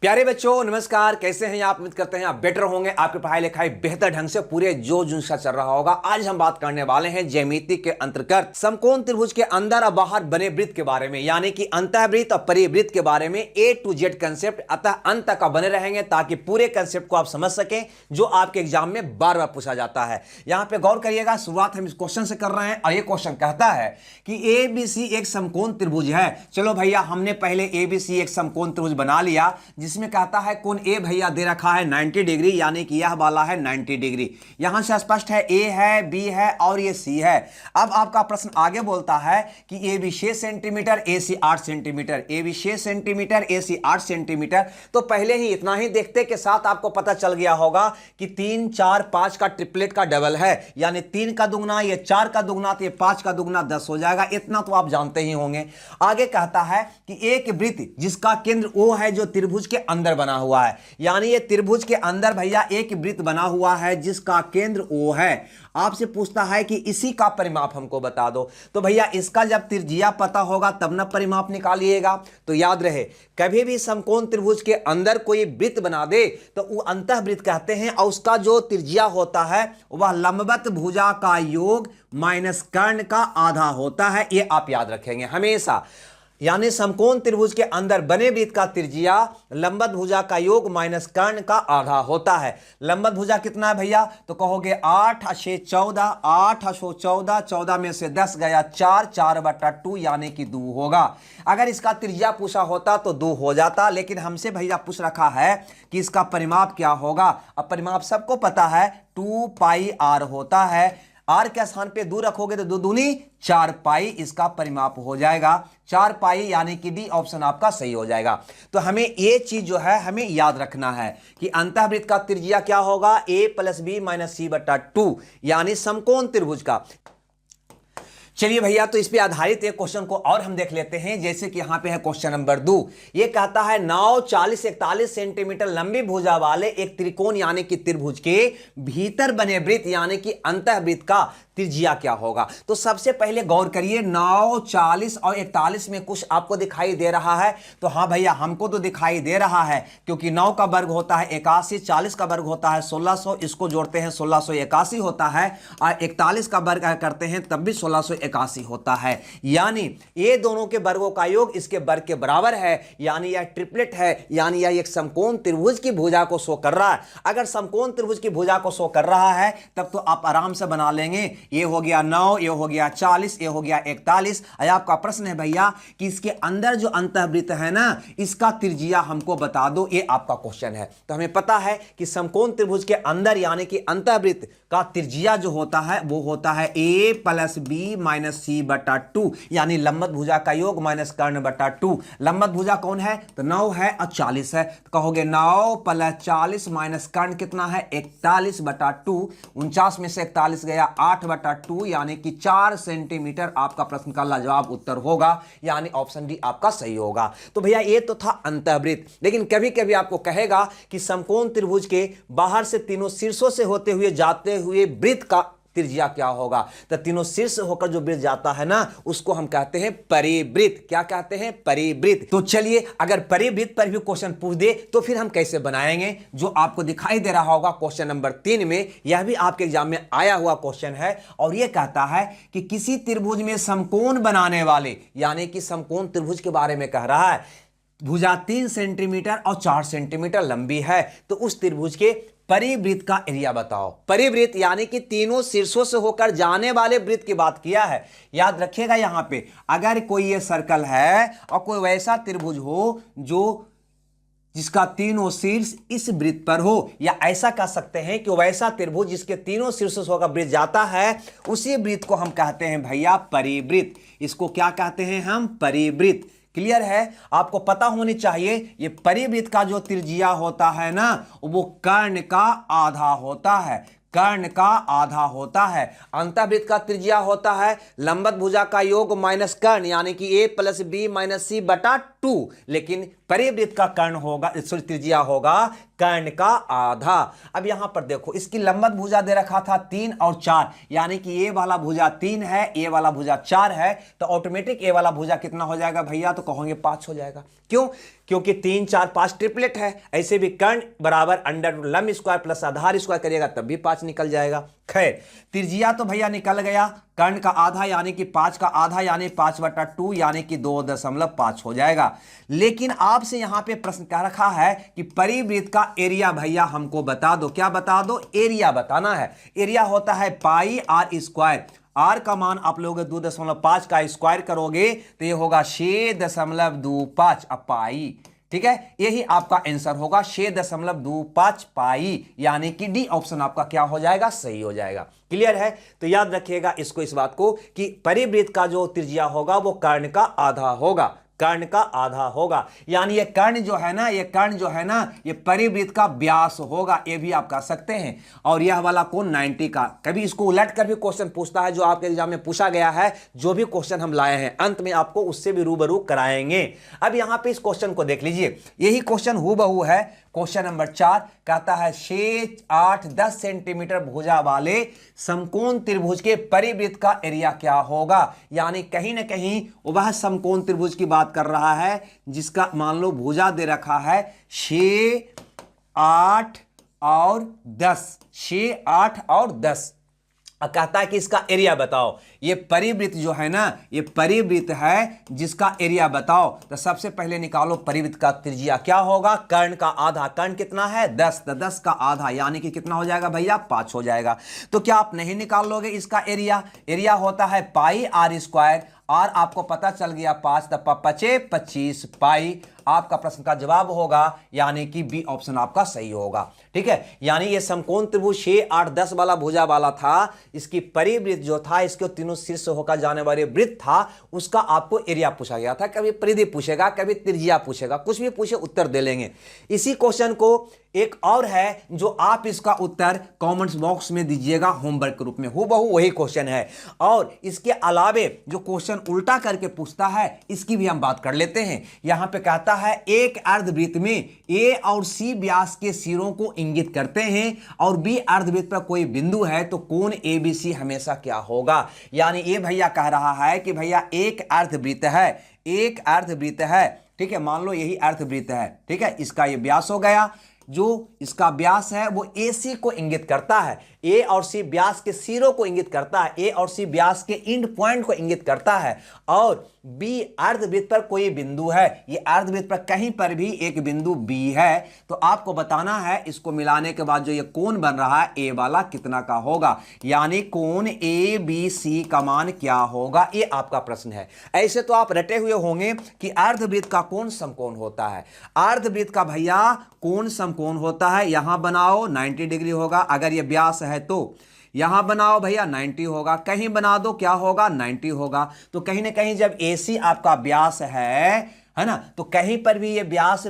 प्यारे बच्चों नमस्कार, कैसे हैं आप। उम्मीद करते हैं आप बेटर होंगे, आपकी पढ़ाई लिखाई बेहतर ढंग से पूरे जोश से चल रहा होगा। आज हम बात करने वाले हैं ज्यामिति के अंतर्गत समकोण त्रिभुज के अंदर और बाहर बने वृत्त के बारे में, यानी कि अंतःवृत्त और परिवृत्त के बारे में A to Z कंसेप्ट अतः अंत तक बने रहेंगे ताकि पूरे कंसेप्ट को आप समझ सकें जो आपके एग्जाम में बार बार पूछा जाता है। यहां पे गौर करिएगा, शुरुआत हम इस क्वेश्चन से कर रहे हैं और ये क्वेश्चन कहता है कि ABC एक समकोण त्रिभुज है। चलो भैया, हमने पहले ABC एक समकोण त्रिभुज बना लिया जिसमें कहता है कोण ए भैया दे रखा है 90 डिग्री, यानी कि यह वाला है 90 डिग्री। यहां से स्पष्ट है ए है, बी है और ये सी है। अब आपका प्रश्न आगे बोलता है कि A B 6 centimetre, A C 8 centimetre, A B 6 centimetre, A C 8 centimetre. तो पहले ही इतना ही देखते के साथ आपको पता चल गया होगा कि 3 4 5 का ट्रिपलेट का डबल है, यानी 3 का दुगना, ये 4 का दुगना, तो ये 5 का दुगना 10 हो जाएगा। इतना तो आप जानते ही होंगे। आगे कहता है कि एक वृत्त जिसका केंद्र ओ है जो त्रिभुज के अंदर बना हुआ है, यानी ये त्रिभुज के अंदर भैया एक वृत्त बना हुआ है जिसका केंद्र O है। आपसे पूछता है कि इसी का परिमाप हमको बता दो। तो भैया इसका जब त्रिज्या पता होगा तब ना परिमाप निकालिएगा। तो याद रहे, कभी भी समकोण त्रिभुज के अंदर कोई वृत्त बना दे तो वो अंतःवृत्त कहते हैं और उसका जो त्रिज्या होता है वह लंबवत भुजा का योग माइनस कर्ण का आधा होता है। ये आप याद रखेंगे हमेशा, यानी समकोण त्रिभुज के अंदर बने वृत्त का त्रिज्या लंबवत भुजा का योग माइनस कर्ण का आधा होता है। लंबवत भुजा कितना है भैया, तो कहोगे 8 6 14, 8 14, 14 में से 10 गया 4, 4/2 यानी कि 2 होगा। अगर इसका त्रिज्या पूछा होता तो 2 हो जाता, लेकिन हमसे भैया पूछ रखा है कि इसका परिमाप क्या होगा। अब परिमाप सबको पता है 2 पाई r होता है। r के स्थान पे 2 रखोगे तो 2 दूनी 4 पाई इसका परिमाप हो जाएगा। 4 पाई यानी कि डी ऑप्शन आपका सही हो जाएगा। तो हमें ये चीज जो है हमें याद रखना है कि अंतःवृत्त का त्रिज्या क्या होगा, a + b - c/2 यानी समकोण त्रिभुज का। चलिए भैया, तो इस पे आधारित एक क्वेश्चन को और हम देख लेते हैं। जैसे कि यहां पे है क्वेश्चन नंबर 2। ये कहता है 9 40 41 सेंटीमीटर लंबी भुजा वाले एक त्रिकोण यानी कि त्रिभुज के भीतर बने वृत्त यानी कि अंतःवृत्त का त्रिज्या क्या होगा। तो सबसे पहले गौर करिए, 9 40 और 41 में कुछ आपको दिखाई दे रहा है। तो हाँ भैया, हमको तो दिखाई दे रहा है क्योंकि 9 का वर्ग होता है 81, 40 का वर्ग होता है 1600, इसको जोड़ते हैं 1681 होता है, और 41 का वर्ग करते हैं तब भी 1681 होता है। यानी ये दोनों के वर्गों का योग इसके वर्ग के बराबर है, यानी यह ट्रिपलेट है, यानी यह एक समकोण त्रिभुज की भुजा को शो कर रहा है। अगर समकोण त्रिभुज की भुजा को शो कर रहा है तब तो आप आराम से बना लेंगे। ये हो गया 9, ये हो गया 40, ये हो गया 41। आपका प्रश्न है भैया कि इसके अंदर जो अंतःवृत्त है ना, इसका त्रिज्या हमको बता दो। ये आपका क्वेश्चन है। तो हमें पता है कि समकोण त्रिभुज के अंदर यानी कि अंतःवृत्त का त्रिज्या जो होता है वो होता है a + b - c/2 यानी लंबवत भुजा का योग माइनस कर्ण/2। लंबवत भुजा कौन है, तो 9 है और 40 है। तो कहोगे 9 + 40 माइनस कर्ण कितना है 41/2। 49 में से 41 गया 8/2 यानी कि 4 सेंटीमीटर आपका प्रश्न का लाजवाब उत्तर होगा, यानी ऑप्शन डी आपका सही होगा। तो भैया ये तो था अंतःवृत्त, लेकिन कभी कभी आपको कहेगा कि समकोण त्रिभुज के बाहर से तीनों शीर्षों से होते हुए जाते हुए वृत्त का त्रिज्या क्या होगा। तो तीनों शीर्ष होकर जो वृत्त जाता है ना, उसको हम कहते हैं परिवृत्त। क्या कहते हैं, परिवृत्त। तो चलिए, अगर परिवृत्त पर भी क्वेश्चन पूछ दे तो फिर हम कैसे बनाएंगे, जो आपको दिखाई दे रहा होगा क्वेश्चन नंबर 3 में। यह भी आपके एग्जाम में आया हुआ क्वेश्चन है और यह कहता है कि किसी त्रिभुज में समकोण बनाने वाले, यानी कि समकोण त्रिभुज के बारे में कह रहा है, भुजा 3 सेंटीमीटर और 4 सेंटीमीटर लंबी है, तो उस त्रिभुज के परिवृत्त का एरिया बताओ। परिवृत्त यानी कि तीनों शीर्षों से होकर जाने वाले वृत्त की बात किया है। याद रखिएगा, यहां पे अगर कोई ये सर्कल है और कोई वैसा त्रिभुज हो जो जिसका तीनों शीर्ष इस वृत्त पर हो, या ऐसा कह सकते हैं कि वैसा त्रिभुज जिसके तीनों शीर्षों से होकर वृत्त जाता है, उसी वृत्त को हम कहते हैं भैया परिवृत्त। इसको क्या कहते हैं हम, परिवृत्त। क्लियर है, आपको पता होनी चाहिए ये परिवृत्त का जो त्रिज्या होता है ना, वो कर्ण का आधा होता है। कर्ण का आधा होता है। अंतःवृत्त का त्रिज्या होता है लंबवत भुजा का योग माइनस कर्ण यानी कि a + b - c/2, लेकिन परिवृत्त का कर्ण होगा, त्रिज्या होगा कर्ण का आधा। अब यहां पर देखो इसकी लंबवत भुजा दे रखा था 3 और 4, यानी कि ये वाला भुजा 3 है, ये वाला भुजा 4 है, तो ऑटोमेटिक ये वाला भुजा कितना हो जाएगा भैया, तो कहोगे 5 हो जाएगा। क्यों? क्योंकि 3 4 5 ट्रिपलेट है। ऐसे भी कर्ण बराबर अंडर लंब स्क्वायर प्लस आधार स्क्वायर करिएगा तब भी 5 निकल जाएगा। खैर त्रिज्या तो भैया निकल गया, कर्ण का आधा यानी कि 5 का आधा यानी 5/2 यानी कि 2.5 हो जाएगा। लेकिन आपसे यहां पे प्रश्न क्या रखा है कि परिवृत्त का एरिया भैया हमको बता दो। क्या बता दो? एरिया बताना है। एरिया होता है पाई आर स्क्वायर। आर का मान आप लोग 2.5 का स्क्वायर करोगे तो ये होगा 6.25 पाई। ठीक है, यही आपका आंसर होगा 6.25 पाई, यानी कि डी ऑप्शन आपका क्या हो जाएगा, सही हो जाएगा। क्लियर है? तो याद रखिएगा इसको, इस बात को कि परिवृत्त का जो त्रिज्या होगा वो कर्ण का आधा होगा, कर्ण का आधा होगा। यानी ये कर्ण जो है ना, ये कर्ण जो है ना, ये परिवृत्त का व्यास होगा, ये भी आप कह सकते हैं। और यह वाला कोण 90 का। कभी इसको उलट कर भी क्वेश्चन पूछता है, जो आपके एग्जाम में पूछा गया है, जो भी क्वेश्चन हम लाए हैं अंत में आपको उससे भी रूबरू कराएंगे। अब यहां पे इस क्वेश्चन को देख लीजिए, यही क्वेश्चन हूबहू है। क्वेश्चन नंबर 4 कहता है 6 8 10 सेंटीमीटर भुजा वाले समकोण त्रिभुज के परिवृत्त का एरिया क्या होगा। यानी कहीं ना कहीं वह समकोण त्रिभुज की बात कर रहा है जिसका मान लो भुजा दे रखा है 6 8 और 10, 6 8 और 10। कहता है कि इसका एरिया बताओ। ये परिवृत्त जो है ना, ये परिवृत्त है जिसका एरिया बताओ। तो सबसे पहले निकालो परिवृत्त का त्रिज्या क्या होगा, कर्ण का आधा। कर्ण कितना है 10, तो 10 का आधा यानी कि कितना हो जाएगा भैया, 5 हो जाएगा। तो क्या आप नहीं निकाल लोगे इसका एरिया? एरिया होता है पाई आर स्क्वायर, और आपको पता चल गया 5 × 5 = 25 पाई। आपका प्रश्न का जवाब होगा यानी कि बी ऑप्शन आपका सही होगा। ठीक है, यानी ये समकोण त्रिभुज 6 8 10 वाला भुजा वाला था, इसकी परिवृत्त जो था, इसके तीनों शीर्ष होकर जाने वाले वृत्त था, उसका आपको एरिया पूछा गया था। कभी परिधि पूछेगा, कभी त्रिज्या पूछेगा, कुछ भी पूछे उत्तर दे लेंगे। इसी क्वेश्चन को एक और है जो आप इसका उत्तर कमेंट्स बॉक्स में दीजिएगा होमवर्क के रूप में, हूबहू वही क्वेश्चन है। और इसके अलावे जो क्वेश्चन उल्टा करके पूछता है इसकी भी हम बात कर लेते हैं। यहां पे कहता है एक अर्धवृत्त में ए और सी व्यास के सिरों को इंगित करते हैं और बी अर्धवृत्त पर कोई बिंदु है, तो कोण एबीसी हमेशा क्या होगा। यानी ये भैया कह रहा है कि भैया एक अर्धवृत्त है, एक अर्धवृत्त है। ठीक है, मान लो यही अर्धवृत्त है। ठीक है, इसका ये व्यास हो गया, जो इसका व्यास है वो AC को इंगित करता है, A और C व्यास के सिरों को इंगित करता है, A और C व्यास के एंड पॉइंट को इंगित करता है, और B अर्धवृत्त पर कोई बिंदु है, ये अर्धवृत्त पर कहीं पर भी एक बिंदु B है। तो आपको बताना है इसको मिलाने के बाद जो ये कोण बन रहा है A वाला कितना का होगा, यानी कोण ABC का मान क्या होगा, ये आपका प्रश्न है। ऐसे तो आप रटे हुए होंगे कि अर्धवृत्त का कोण समकोण होता है, अर्धवृत्त का भैया कोण समकोण होता है। यहां बनाओ 90 डिग्री होगा, अगर ये व्यास है तो यहां बनाओ भैया 90 होगा, कहीं बना दो क्या होगा 90 होगा। तो कहीं ना कहीं जब AC आपका व्यास है ना, तो कहीं पर भी ये व्यास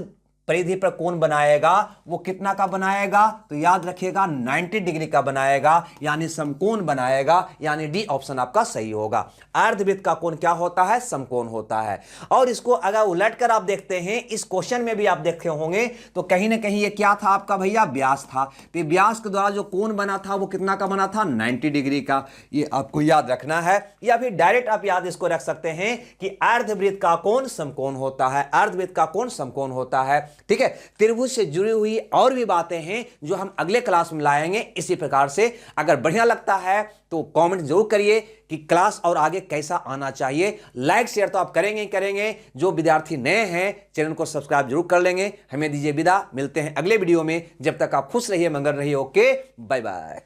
परिधि पर कोण बनाएगा, वो कितना का बनाएगा, तो याद रखिएगा 90 डिग्री का बनाएगा, यानी समकोण बनाएगा, यानी डी ऑप्शन आपका सही होगा। अर्धवृत्त का कोण क्या होता है, समकोण होता है। और इसको अगर उलटकर आप देखते हैं, इस क्वेश्चन में भी आप देखे होंगे, तो कहीं ना कहीं ये क्या था आपका भैया, व्यास था। तो व्यास के द्वारा जो कोण बना था वो कितना का बना था, 90 डिग्री का। ये आपको याद रखना है, या फिर डायरेक्ट आप याद इसको रख सकते हैं कि अर्धवृत्त का कोण समकोण होता है, अर्धवृत्त का कोण समकोण होता है। ठीक है, त्रिभुज से जुड़ी हुई और भी बातें हैं जो हम अगले क्लास में लाएंगे इसी प्रकार से। अगर बढ़िया लगता है तो कमेंट जरूर करिए कि क्लास और आगे कैसा आना चाहिए। लाइक शेयर तो आप करेंगे ही करेंगे। जो विद्यार्थी नए हैं चैनल को सब्सक्राइब जरूर कर लेंगे। हमें दीजिए विदा, मिलते हैं अगले वीडियो में। जब तक आप खुश रहिए, मंगल रहिए। Okay, bye bye.